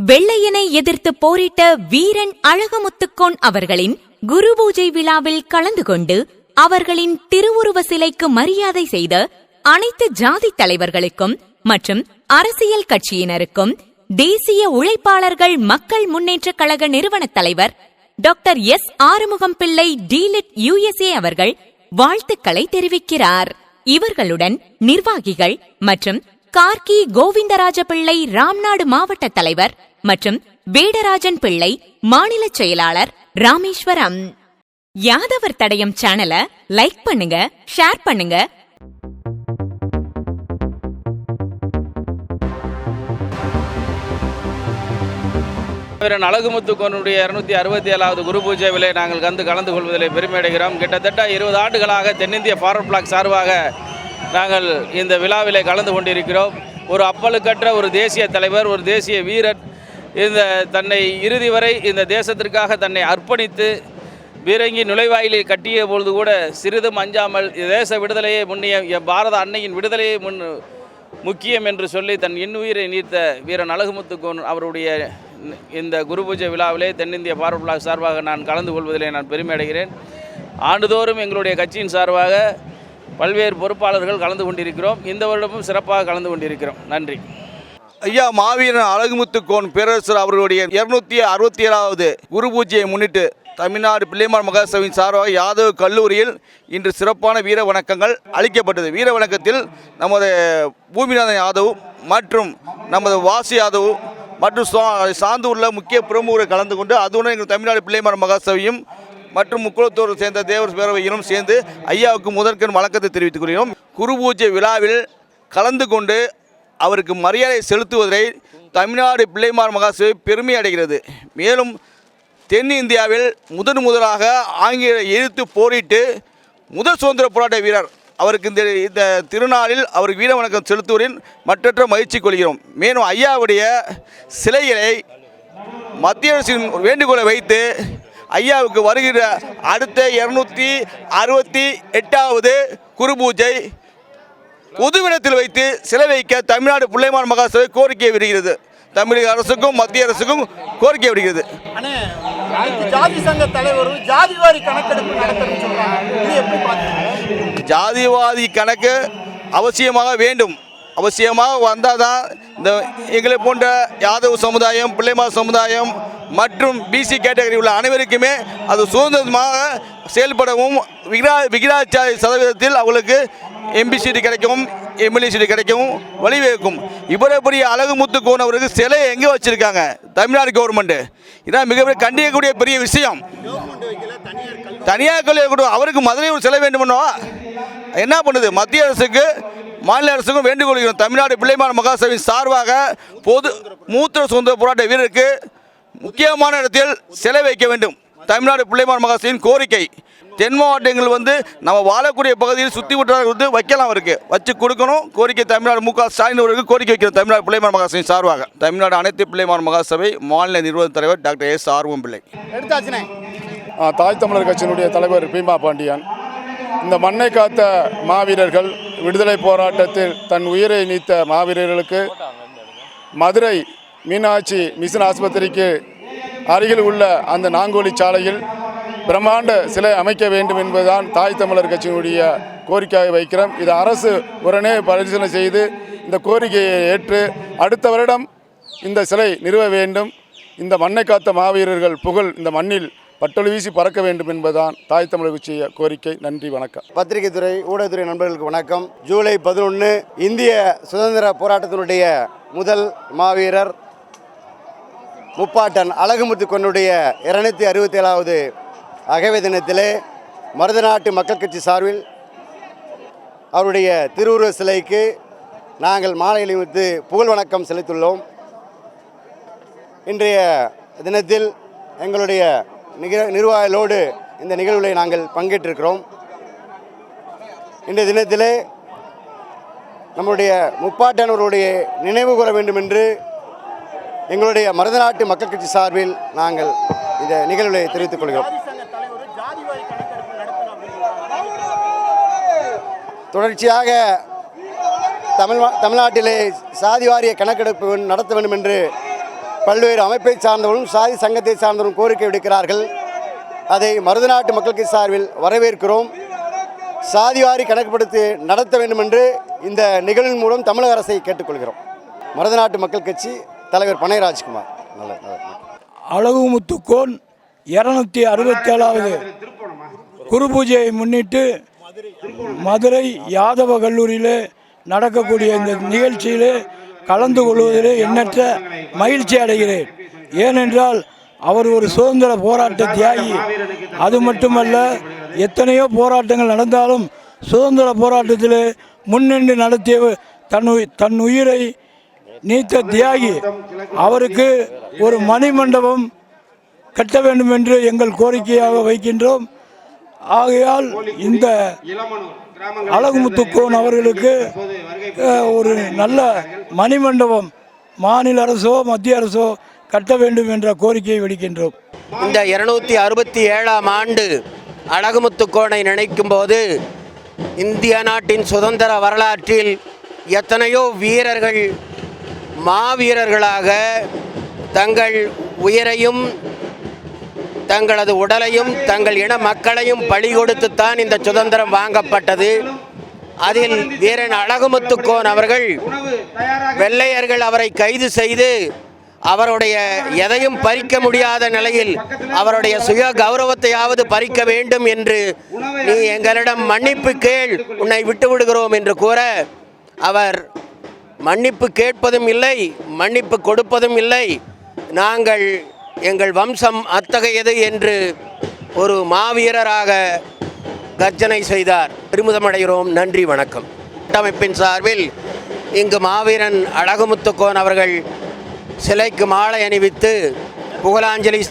வெள்ளையனை எதிர்த்து போரிட்ட வீரன் அழகமுத்துக்கோன் அவர்களின் குரு பூஜை விழாவில் கலந்து கொண்டு அவர்களின் திருவுருவ சிலைக்கு மரியாதை செய்த அனைத்து ஜாதி தலைவர்களுக்கும் மற்றும் அரசியல் கட்சியினருக்கும் தேசிய உழைப்பாளர்கள் மக்கள் முன்னேற்றக் கழக நிறுவன தலைவர் டாக்டர் எஸ் ஆறுமுகம் பிள்ளை டீலிட் USA அவர்கள் வாழ்த்துக்களை தெரிவிக்கிறார். இவர்களுடன் நிர்வாகிகள் மற்றும் கார்கி கோவிந்தராஜ பிள்ளை ராம்நாடு மாவட்ட தலைவர் மற்றும் வேடராஜன் பிள்ளை மாநில செயலாளர் ராமேஸ்வரம். யாதவர் தடயம் சேனலை லைக் பண்ணுங்க, ஷேர் பண்ணுங்க. வீரன் அழகுமுத்துக்கோனுடைய 267வது குரு பூஜை விலை நாங்கள் கலந்து கொள்வதில் பெருமையடைகிறோம். கிட்டத்தட்ட 20 ஆண்டுகளாக தென்னிந்திய ஃபார்வர்ட் பிளாக் சார்பாக நாங்கள் இந்த விழாவிலே கலந்து கொண்டிருக்கிறோம். ஒரு அப்பலுக்கற்ற ஒரு தேசிய தலைவர், ஒரு தேசிய வீரர், இந்த தன்னை இறுதி வரை இந்த தேசத்திற்காக தன்னை அர்ப்பணித்து பீரங்கி நுழைவாயிலில் கட்டிய பொழுது கூட சிறிதும் அஞ்சாமல் தேச விடுதலையே முன்னிய பாரத அன்னையின் விடுதலையே முக்கியம் என்று சொல்லி தன் இன்னுயிரை நீர்த்த வீரன் அழகுமுத்துக்கோன் அவருடைய இந்த குரு பூஜை விழாவிலே தென்னிந்திய ஃபார்வர்ட் பிளாக் சார்பாக நான் கலந்து கொள்வதிலே நான் பெருமை அடைகிறேன். ஆண்டுதோறும் எங்களுடைய கட்சியின் சார்பாக பல்வேறு பொறுப்பாளர்கள் கலந்து கொண்டிருக்கிறோம். இந்த வருடமும் சிறப்பாக கலந்து கொண்டிருக்கிறோம். நன்றி. ஐயா மாவீரன் அழகுமுத்துக்கோன் பேரரசர் அவர்களுடைய 267வது குரு பூஜையை முன்னிட்டு தமிழ்நாடு பிள்ளைமார் மகாசபையின் சார்பாக யாதவ் கல்லூரியில் இன்று சிறப்பான வீர வணக்கங்கள் அளிக்கப்பட்டது. வீர வணக்கத்தில் நமது பூமிநாதன் யாதவ் மற்றும் நமது வாசி யாதவ் மற்றும் சாந்தூரில் முக்கிய பிரமுகர்கள் கலந்து கொண்டு அதுடன் எங்கள் தமிழ்நாடு பிள்ளைமார் மகாசபையும் மற்றும் முக்குளத்தூர் சேர்ந்த தேவர் பேரவையிலும் சேர்ந்து ஐயாவுக்கு முதற்கண் வணக்கத்தை தெரிவித்துக் கொள்கிறோம். குரு பூஜை விழாவில் கலந்து கொண்டு அவருக்கு மரியாதை செலுத்துவதை தமிழ்நாடு பிள்ளைமார் மகாசபை பெருமை அடைகிறது. மேலும் தென்னிந்தியாவில் முதலாக ஆங்கில எதிர்த்து போரிட்டு முதல் சுதந்திர போராட்ட வீரர் அவருக்கு இந்த திருநாளில் அவருக்கு வீர வணக்கம் செலுத்துவதில் மற்றற்ற மகிழ்ச்சி கொள்கிறோம். மேலும் ஐயாவுடைய சிலைகளை மத்திய அரசின் வேண்டுகோளை வைத்து ஐயாவுக்கு வருகிற அடுத்த 268வது குரு பூஜை பொதுவிடத்தில் வைத்து சிலை வைக்க தமிழ்நாடு பிள்ளைமார் மகாசபை கோரிக்கை விடுகிறது. தமிழக அரசுக்கும் மத்திய அரசுக்கும் கோரிக்கை விடுகிறது. ஜாதி சங்க தலைவரும் ஜாதிவாரி கணக்கெடுப்பு ஜாதிவாதி கணக்கு அவசியமாக வேண்டும். அவசியமாக வந்தால் தான் இந்த எங்களை போன்ற யாதவ் சமுதாயம், பிள்ளைமார் சமுதாயம் மற்றும் பிசி கேட்டகரி உள்ள அனைவருக்குமே அது சுதந்திரமாக செயல்படவும் விகிதாச்சார சதவீதத்தில் அவங்களுக்கு எம்பி சீட்டு கிடைக்கவும் எம்எல்ஏ சீட்டு கிடைக்கவும் வழிவகுக்கும். இவ்வளவு பெரிய அழகுமுத்துக்கோன் அவருக்கு சிலை எங்கே வச்சுருக்காங்க தமிழ்நாடு கவர்மெண்ட்டு? இதான் மிகப்பெரிய கண்டிக்கக்கூடிய பெரிய விஷயம். தனியார் கல்வி அவருக்கு மதுரை ஒரு சிலை வேண்டுமென்னோ என்ன பண்ணுது? மத்திய அரசுக்கு மாநில அரசுக்கும் வேண்டுகொள்கிறோம். தமிழ்நாடு பிள்ளைமார் மகாசபையின் சார்பாக மூத்த சுதந்திர போராட்ட வீரருக்கு முக்கியமான இடத்தில் சிலை வைக்க வேண்டும். தமிழ்நாடு பிள்ளைமார் மகாசபையின் கோரிக்கை. தென் மாவட்டங்கள் நம்ம வாழக்கூடிய பகுதியில் சுற்றி விட்டு வைக்கலாம், அவருக்கு வச்சு கொடுக்கணும். கோரிக்கை தமிழ்நாடு மு க ஸ்டாலின் அவருக்கு கோரிக்கை வைக்கிறோம். தமிழ்நாடு பிள்ளைமார் மகாசபையின் சார்பாக தமிழ்நாடு அனைத்து பிள்ளைமார் மகாசபை மாநில நிர்வாக தலைவர் டாக்டர் எஸ் ஆறுமுகம் பிள்ளை. தாய் தமிழர் கட்சியினுடைய தலைவர் பீமா பாண்டியன். இந்த மண்ணை காத்த மாவீரர்கள், விடுதலை போராட்டத்தில் தன் உயிரை நீத்த மாவீரர்களுக்கு மதுரை மீனாட்சி மிஷன் ஆஸ்பத்திரிக்கு அருகில் உள்ள அந்த நாங்கோலி சாலையில் பிரம்மாண்ட சிலை அமைக்க வேண்டும் என்பதுதான் தாய் தமிழர் கட்சியினுடைய கோரிக்கையாக வைக்கிறோம். இது அரசு உடனே பரிசீலனை செய்து இந்த கோரிக்கையை ஏற்று அடுத்த வருடம் இந்த சிலை நிறுவ வேண்டும். இந்த மண்ணை காத்த மாவீரர்கள் புகழ் இந்த மண்ணில் பட்டொலி வீசி பறக்க வேண்டும் என்பதுதான் தாய் தமிழர் கட்சிய கோரிக்கை. நன்றி, வணக்கம். பத்திரிகை துறை, ஊடகத்துறை நண்பர்களுக்கு வணக்கம். ஜூலை 11 இந்திய சுதந்திர போராட்டத்தினுடைய முதல் மாவீரர் முப்பாட்டன் அழகுமுத்துக்கோனுடைய 267வது அகவை தினத்திலே மருதநாட்டு மக்கள் கட்சி சார்பில் அவருடைய திருவுருவ சிலைக்கு நாங்கள் மாலை அணிவித்து புகழ் வணக்கம் செலுத்தியுள்ளோம். இன்றைய தினத்தில் எங்களுடைய நிர்வாகிகளோடு இந்த நிகழ்வுகளை நாங்கள் பங்கேற்றிருக்கிறோம். இன்றைய தினத்திலே நம்முடைய முப்பாட்டனவருடைய நினைவு கூற வேண்டும் என்று எங்களுடைய மருதநாட்டு மக்கள் கட்சி சார்பில் நாங்கள் இந்த நிகழ்வுகளை தெரிவித்துக் கொள்கிறோம். தொடர்ச்சியாக தமிழ்நாட்டிலே சாதி வாரிய கணக்கெடுப்பு நடத்த வேண்டும் என்று பல்வேறு அமைப்பை சார்ந்தவர்களும் சாதி சங்கத்தை சார்ந்தவர்களும் கோரிக்கை விடுக்கிறார்கள். அதை மருதநாட்டு மக்களுக்கு சார்பில் வரவேற்கிறோம். சாதிவாரி கணக்குப்படுத்தி நடத்த வேண்டும் என்று இந்த நிகழ்வின் மூலம் தமிழக அரசை கேட்டுக்கொள்கிறோம். மருதநாட்டு மக்கள் கட்சி தலைவர் பனை ராஜ்குமார். அழகுமுத்துக்கோன் 267வது குரு பூஜையை முன்னிட்டு மதுரை யாதவ கல்லூரியில் நடக்கக்கூடிய இந்த நிகழ்ச்சியிலே கலந்து கொள்வதிலே எண்ணற்ற மகிழ்ச்சி அடைகிறேன். ஏனென்றால் அவர் ஒரு சுதந்திர போராட்ட தியாகி. அது மட்டுமல்ல, எத்தனையோ போராட்டங்கள் நடந்தாலும் சுதந்திர போராட்டத்தில் முன்னின்று நடத்திய தன் உயிரை நீத்த தியாகி. அவருக்கு ஒரு மணிமண்டபம் கட்ட வேண்டும் என்று எங்கள் கோரிக்கையாக வைக்கின்றோம். ஆகையால் இந்த அழகுமுத்துக்கோன் அவர்களுக்கு ஒரு நல்ல மணிமண்டபம் மாநில அரசோ மத்திய அரசோ கட்ட வேண்டும் என்ற கோரிக்கையை விடுக்கின்றோம். இந்த 267ஆம் ஆண்டு அழகுமுத்துக்கோனை நினைக்கும் போது இந்திய நாட்டின் சுதந்திர வரலாற்றில் எத்தனையோ வீரர்கள் மாவீரர்களாக தங்கள் உயிரையும் தங்களது உடலையும் தங்கள் இன மக்களையும் பலி கொடுத்துத்தான் இந்த சுதந்திரம் வாங்கப்பட்டது. அதில் வீரன் அழகுமுத்துக்கோன் அவர்கள் வெள்ளையர்கள் அவரை கைது செய்து அவருடைய எதையும் பறிக்க முடியாத நிலையில் அவருடைய சுய கௌரவத்தையாவது பறிக்க வேண்டும் என்று நீ எங்களிடம் மன்னிப்பு கேள், உன்னை விட்டு விடுகிறோம் என்று கூற அவர் மன்னிப்பு கேட்பதும் இல்லை, மன்னிப்பு கொடுப்பதும் இல்லை, நாங்கள் எங்கள் வம்சம் அத்தகையது என்று ஒரு மாவீரராக கர்ஜனை செய்தார். பெருமிதமடைகிறோம். நன்றி, வணக்கம். கூட்டமைப்பின் சார்பில் இங்கு மாவீரன் அழகுமுத்துக்கோன் அவர்கள் சிலைக்கு மாலை அணிவித்து புகழாஞ்சலி